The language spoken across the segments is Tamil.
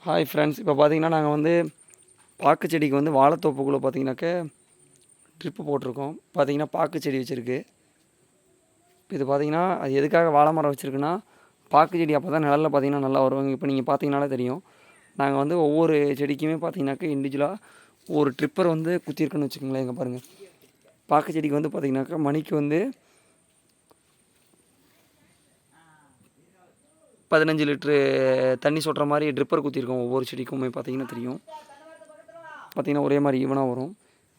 ஹாய் ஃப்ரெண்ட்ஸ், இப்போ பார்த்தீங்கன்னா நாங்கள் வந்து பாக்கு செடிக்கு வந்து வாழைத்தோப்புக்குள்ளே பார்த்தீங்கன்னாக்க ட்ரிப்பு போட்டிருக்கோம். பார்த்தீங்கன்னா பாக்கு செடி வச்சுருக்கு. இது பார்த்தீங்கன்னா அது எதுக்காக வாழை மரம் வச்சுருக்குன்னா, பாக்கு செடி அப்போ தான் நிழல்ல பார்த்தீங்கன்னா நல்லா வரும். இப்போ நீங்கள் பார்த்தீங்கனாலே தெரியும். நாங்கள் வந்து ஒவ்வொரு செடிக்குமே பார்த்தீங்கன்னாக்க இண்டிவிஜுவலாக ஒரு ட்ரிப்பர் வந்து குத்திருக்குன்னு வச்சுக்கோங்களேன். இங்கே பாருங்கள், பாக்கு செடிக்கு வந்து பார்த்தீங்கன்னாக்கா மணிக்கு வந்து 15 லிட்ரு தண்ணி சொட்டுற மாதிரி ட்ரிப்பர் குத்திருக்கோம். ஒவ்வொரு செடிக்குமே பார்த்தீங்கன்னா தெரியும். பார்த்திங்கன்னா ஒரே மாதிரி ஈவனாக வரும்.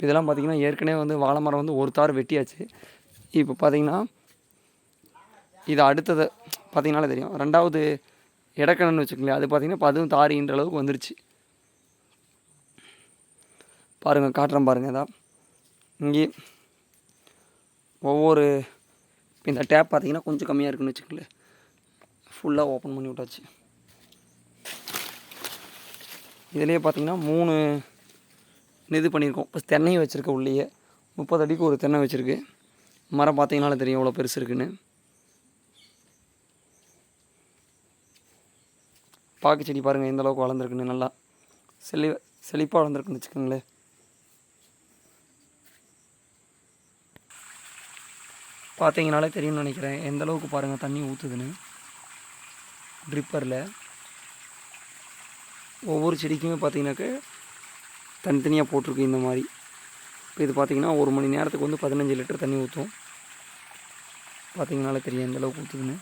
இதெல்லாம் பார்த்திங்கன்னா ஏற்கனவே வந்து வாழை மரம் வந்து ஒரு தார் வெட்டியாச்சு. இப்போ பார்த்திங்கன்னா இது அடுத்தது பார்த்திங்கனாலே தெரியும். ரெண்டாவது இடக்கணுன்னு வச்சுக்கோங்களேன். அது பார்த்திங்கன்னா இப்போ அதுவும் தாரின்ற அளவுக்கு வந்துருச்சு. பாருங்கள், காட்டுறேன் பாருங்கள். இதான் இங்கே ஒவ்வொரு இந்த டேப் பார்த்திங்கன்னா கொஞ்சம் கம்மியாக இருக்குன்னு வச்சுக்கோங்களேன். ஃபுல்லாக ஓப்பன் பண்ணி விட்டாச்சு. இதிலே பார்த்திங்கன்னா 3 இது பண்ணியிருக்கோம். இப்போ தென்னையும் வச்சுருக்க உள்ளேயே 30 அடிக்கு ஒரு தென்னை வச்சுருக்கு. மரம் பார்த்தீங்கனாலே தெரியும் எவ்வளோ பெருசு இருக்குன்னு. பாக்கு செடி பாருங்கள் எந்த அளவுக்கு வளர்ந்துருக்குன்னு. நல்லா செழிப்பாக வளர்ந்துருக்குன்னு வச்சுக்கோங்களேன். பார்த்தீங்கனாலே தெரியும்னு நினைக்கிறேன் எந்த அளவுக்கு பாருங்கள் தண்ணி ஊற்றுதுன்னு ட்ரிப்பரில். ஒவ்வொரு செடிக்குமே பார்த்தீங்கன்னாக்க தனித்தனியாக போட்டிருக்கு இந்த மாதிரி. இப்போ இது பார்த்திங்கன்னா 1 மணி நேரத்துக்கு வந்து 15 லிட்டர் தண்ணி ஊற்றும். பார்த்தீங்கனாலே தெரியும் எந்த அளவுக்கு ஊற்றுதுன்னு.